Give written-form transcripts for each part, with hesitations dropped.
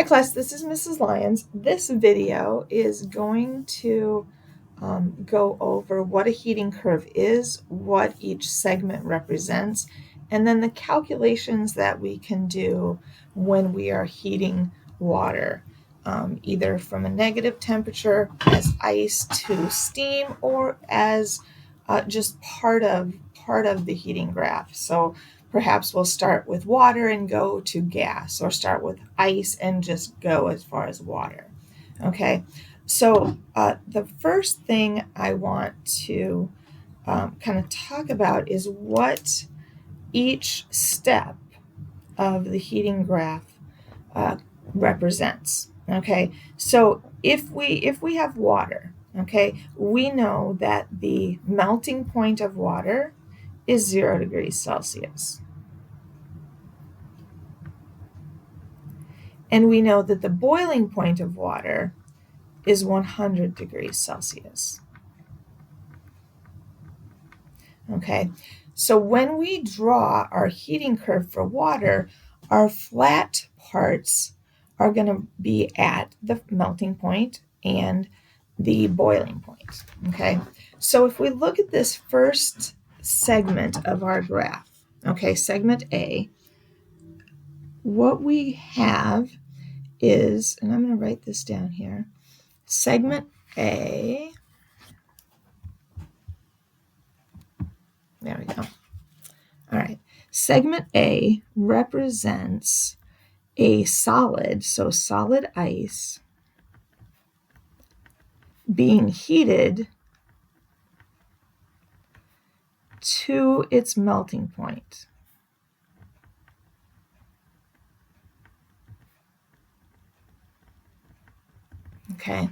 Hi class, this is Mrs. Lyons. This video is going to go over what a heating curve is, what each segment represents, and then the calculations that we can do when we are heating water, either from a negative temperature as ice to steam or as just part of the heating graph. So perhaps we'll start with water and go to gas, or start with ice and just go as far as water. Okay, so the first thing I want to kind of talk about is what each step of the heating graph uh, represents. Okay, so if we have water, okay, we know that the melting point of water is 0 degrees Celsius. And we know that the boiling point of water is 100 degrees Celsius. Okay, so when we draw our heating curve for water, our flat parts are going to be at the melting point and the boiling point. Okay, so if we look at this first segment of our graph, okay, segment A, what we have is, and I'm going to write this down here, segment A, there we go. All right, segment A represents a solid, so solid ice, being heated to its melting point. Okay,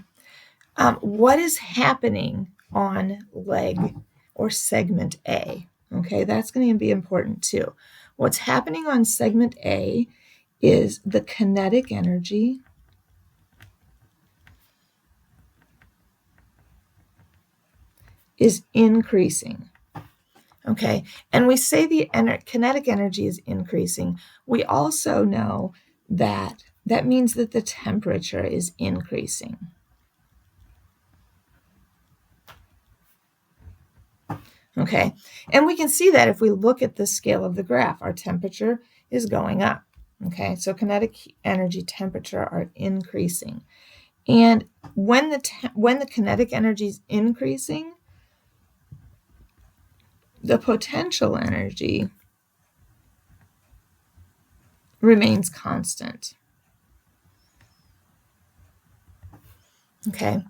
what is happening on leg or segment A? Okay, that's going to be important too. What's happening on segment A is the kinetic energy is increasing. Okay, and we say the kinetic energy is increasing. We also know that that means that the temperature is increasing. Okay, and we can see that if we look at the scale of the graph, our temperature is going up. Okay, so kinetic energy, temperature are increasing. And when the kinetic energy is increasing, the potential energy remains constant. Okay,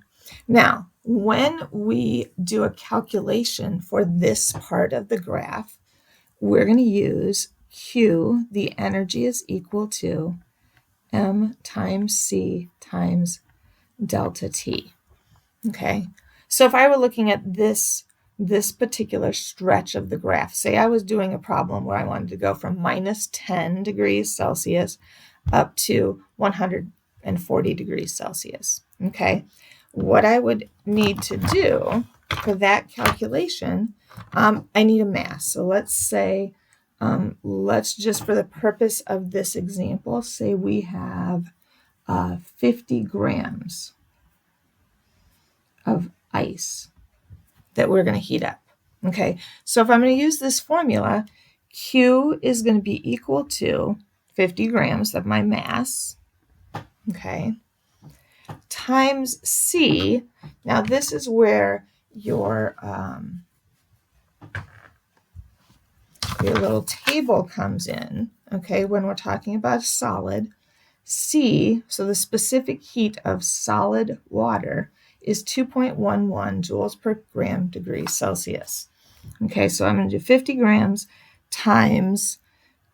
now when we do a calculation for this part of the graph, we're going to use Q, the energy is equal to M times C times delta T. Okay, so if I were looking at this particular stretch of the graph, say I was doing a problem where I wanted to go from minus 10 degrees Celsius up to 140 degrees Celsius. Okay, what I would need to do for that calculation, I need a mass. So let's say, let's just for the purpose of this example, say we have 50 grams of ice that we're going to heat up. Okay, so if I'm going to use this formula, Q is going to be equal to 50 grams of my mass, okay, times C. Now this is where your little table comes in, okay, when we're talking about solid. C, so the specific heat of solid water, is 2.11 joules per gram degree Celsius. Okay, so I'm going to do 50 grams times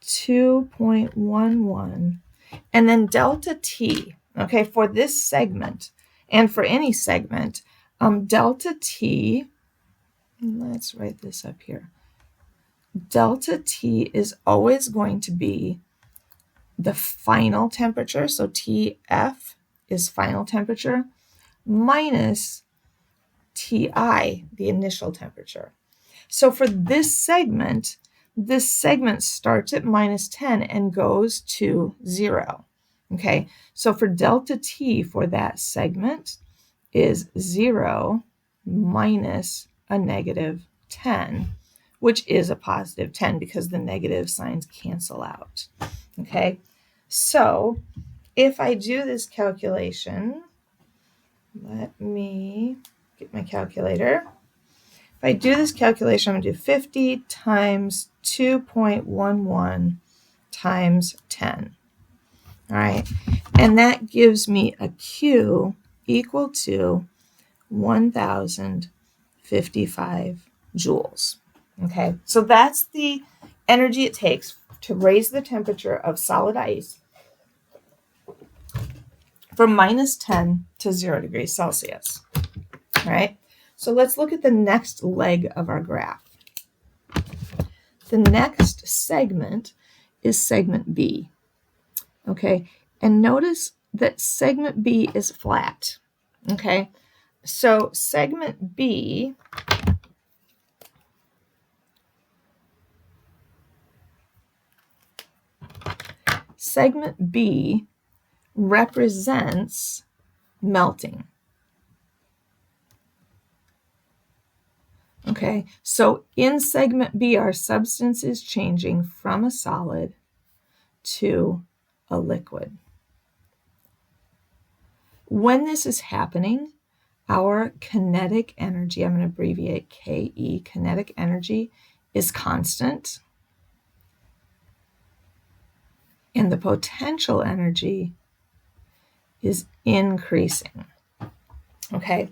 2.11, and then delta T, okay, for this segment and for any segment, delta T, let's write this up here. Delta T is always going to be the final temperature, so TF is final temperature, minus TI, the initial temperature. So for this segment starts at minus 10 and goes to 0. Okay, so for delta T for that segment is 0 minus a negative 10, which is a positive 10 because the negative signs cancel out. Okay, so if I do this calculation, let me get my calculator. If I do this calculation, I'm going to do 50 times 2.11 times 10. All right, and that gives me a Q equal to 1,055 joules. Okay, so that's the energy it takes to raise the temperature of solid ice from minus 10 to 0 degrees Celsius. All right, so let's look at the next leg of our graph. The next segment is segment B. Okay, and notice that segment B is flat. Okay, so segment B represents melting. Okay, so in segment B, our substance is changing from a solid to a liquid. When this is happening, our kinetic energy, I'm going to abbreviate KE, kinetic energy, is constant. And the potential energy is increasing. Okay,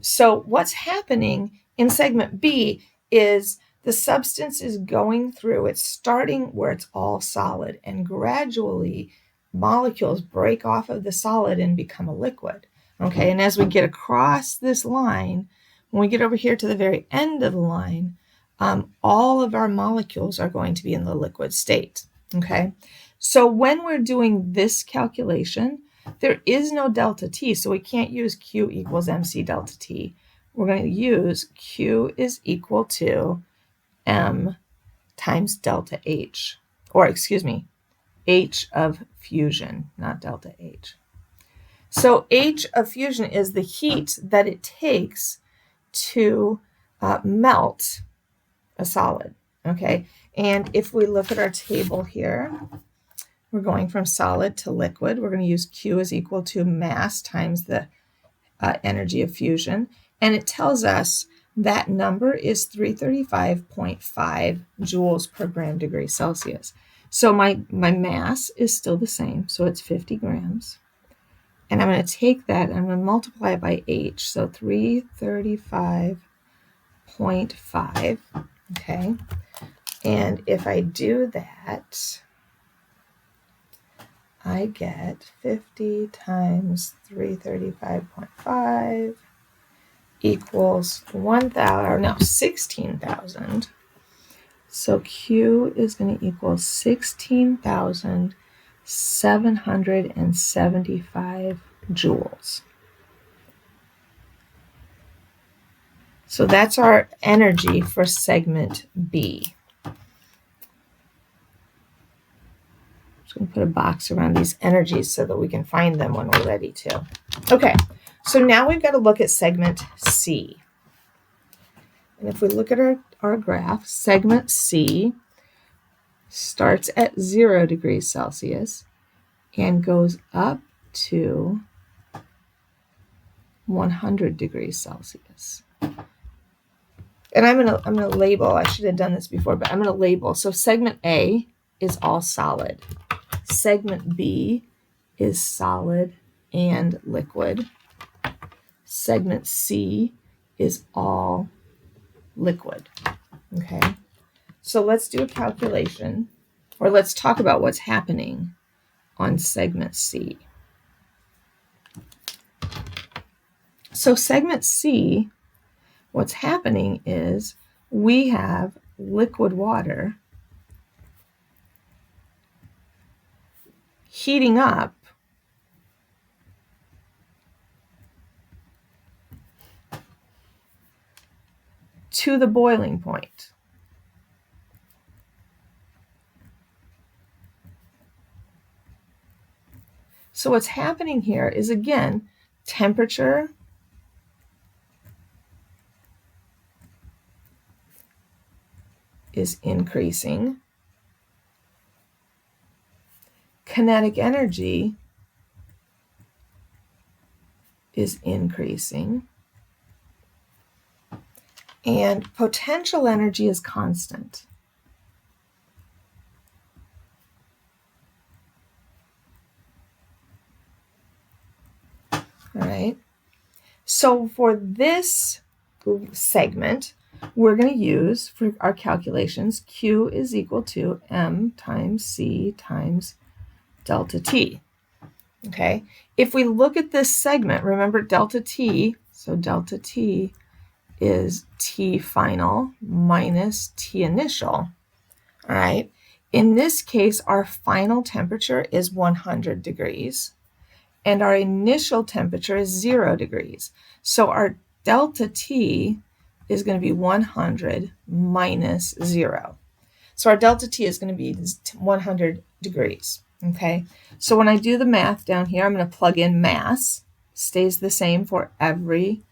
so what's happening in segment B is the substance is going through, it's starting where it's all solid, and gradually molecules break off of the solid and become a liquid. Okay, and as we get across this line, when we get over here to the very end of the line, all of our molecules are going to be in the liquid state. Okay, so when we're doing this calculation, there is no delta T, so we can't use Q equals MC delta T. We're going to use Q is equal to M times delta H, or excuse me, H of fusion, not delta H. So H of fusion is the heat that it takes to melt a solid, okay? And if we look at our table here, we're going from solid to liquid. We're going to use Q is equal to mass times the energy of fusion. And it tells us that number is 335.5 joules per gram degree Celsius. So my mass is still the same, so it's 50 grams. And I'm going to take that and I'm going to multiply it by H, so 335.5, okay? And if I do that, I get 50 times 335.5 equals 16,000. So Q is going to equal 16,775 joules. So that's our energy for segment B. I'm going to put a box around these energies so that we can find them when we're ready to. Okay, so now we've got to look at segment C. And if we look at our graph, segment C starts at 0 degrees Celsius and goes up to 100 degrees Celsius. And I'm gonna label, I should have done this before, but I'm going to label. So segment A is all solid. Segment B is solid and liquid. Segment C is all liquid. Okay, so let's do a calculation, or let's talk about what's happening on segment C. So segment C, what's happening is we have liquid water heating up to the boiling point. So what's happening here is, again, temperature is increasing. Kinetic energy is increasing. And potential energy is constant. All right. So for this segment, we're going to use, for our calculations, Q is equal to M times C times delta T. Okay. If we look at this segment, remember delta T, so delta T is T final minus T initial. All right. In this case, our final temperature is 100 degrees and our initial temperature is 0 degrees. So our delta T is going to be 100 minus 0. So our delta T is going to be 100 degrees. Okay. So when I do the math down here, I'm going to plug in mass. Stays the same for every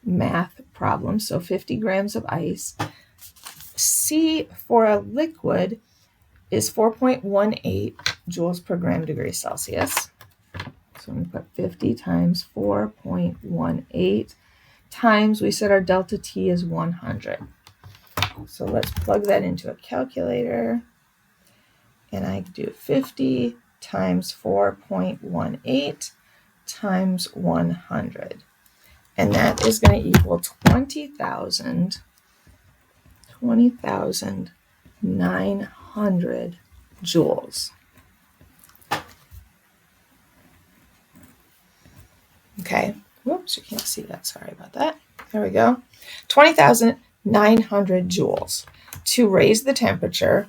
math problem. So 50 grams of ice. C for a liquid is 4.18 joules per gram degree Celsius. So I'm going to put 50 times 4.18 times, we said our delta T is 100. So let's plug that into a calculator. And I do 50 times 4.18 times 100. And that is going to equal 20,900 joules. Okay. Whoops, you can't see that. Sorry about that. There we go. 20,900 joules to raise the temperature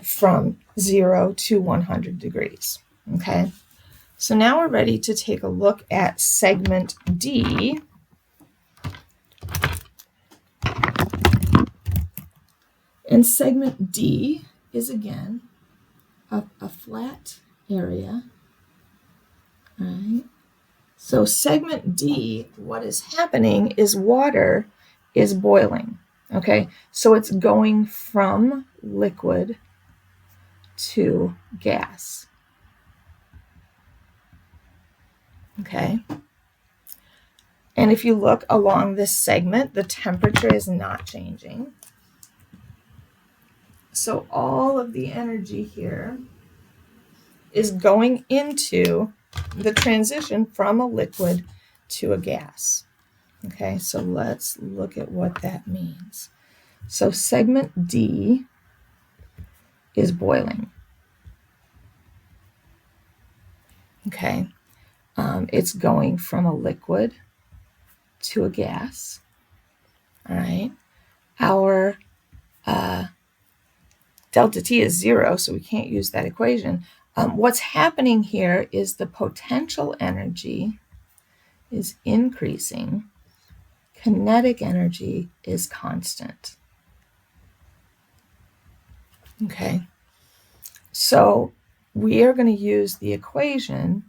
from 0 to 100 degrees. Okay. So now we're ready to take a look at segment D. And segment D is, again, a flat area. All right. So segment D, what is happening is water is boiling. Okay. So it's going from liquid to gas. Okay. And if you look along this segment, the temperature is not changing. So all of the energy here is going into the transition from a liquid to a gas. Okay, so let's look at what that means. So segment D is boiling. Okay, it's going from a liquid to a gas. All right, our delta T is 0, so we can't use that equation. What's happening here is the potential energy is increasing. Kinetic energy is constant. Okay, so we are going to use the equation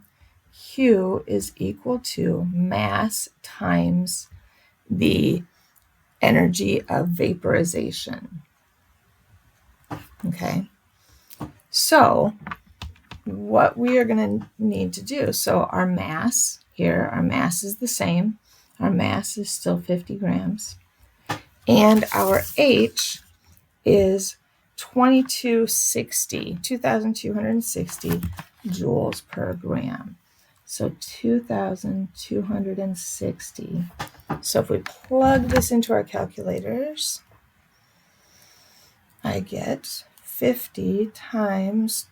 Q is equal to mass times the energy of vaporization. Okay, so what we are going to need to do, so our mass here, our mass is the same. Our mass is still 50 grams. And our H is 2,260 joules per gram. So 2,260. So if we plug this into our calculators, I get 50 times,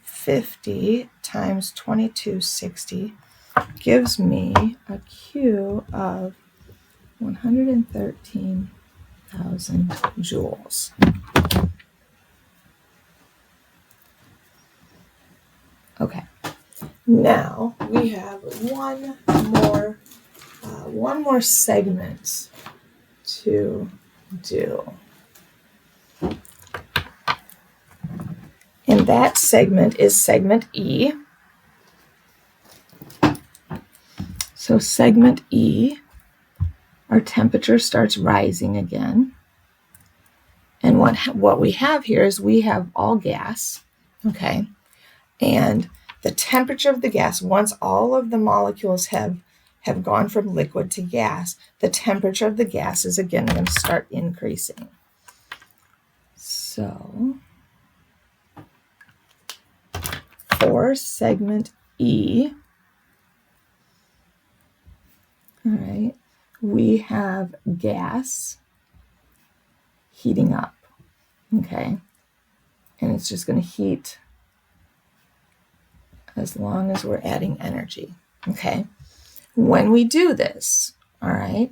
50 times 2260 gives me a Q of 113,000 joules. Okay, now we have one more segment to do. And that segment is segment E. So segment E, our temperature starts rising again. And what we have here is we have all gas, okay? And the temperature of the gas, once all of the molecules have gone from liquid to gas, the temperature of the gas is again going to start increasing. So for segment E, all right, we have gas heating up, okay? And it's just going to heat as long as we're adding energy, okay? When we do this, all right,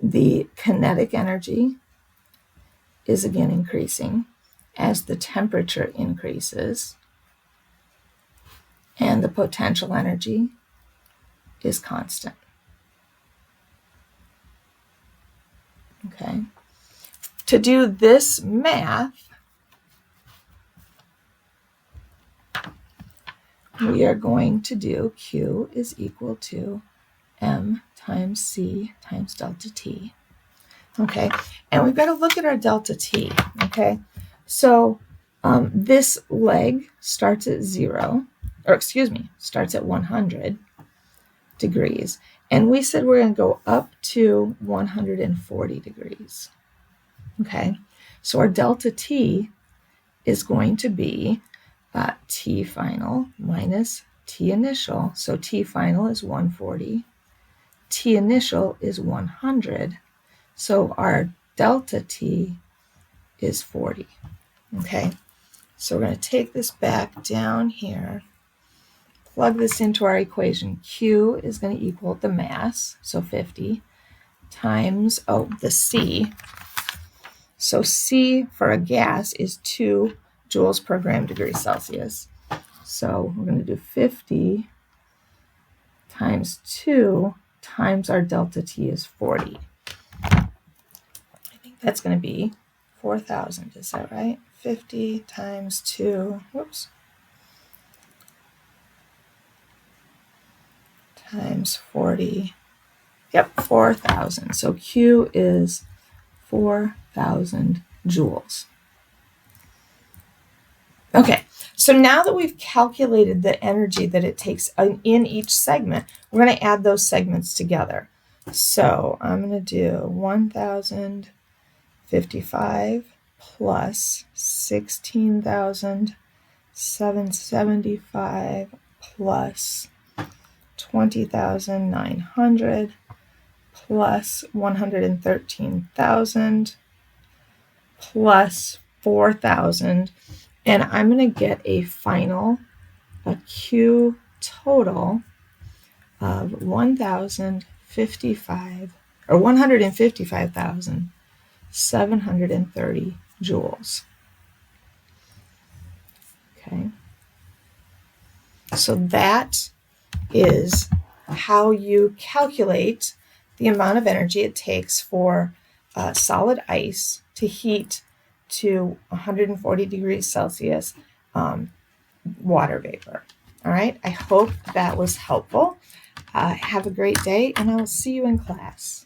the kinetic energy is again increasing as the temperature increases, and the potential energy is constant. Okay. To do this math, we are going to do Q is equal to M times C times delta T. Okay, and we've got to look at our delta T. Okay, so this leg starts at starts at 100 degrees. And we said we're going to go up to 140 degrees. Okay, so our delta T is going to be T final minus T initial. So T final is 140. T initial is 100. So our delta T is 40. Okay, so we're going to take this back down here. Plug this into our equation. Q is going to equal the mass, so 50, times, the C. So C for a gas is 2 joules per gram degree Celsius. So we're going to do 50 times 2 times our delta T is 40. I think that's going to be 4,000. Is that right? 50 times 2, times 40. Yep, 4,000. So Q is 4,000 joules. Okay, so now that we've calculated the energy that it takes in each segment, we're going to add those segments together. So I'm going to do 1,055 plus 16,775 plus 20,900 plus 113,000 plus 4,000, and I'm going to get a Q total of 155,730 joules. Okay, so that is how you calculate the amount of energy it takes for solid ice to heat to 140 degrees Celsius water vapor. All right, I hope that was helpful. Have a great day, and I will see you in class.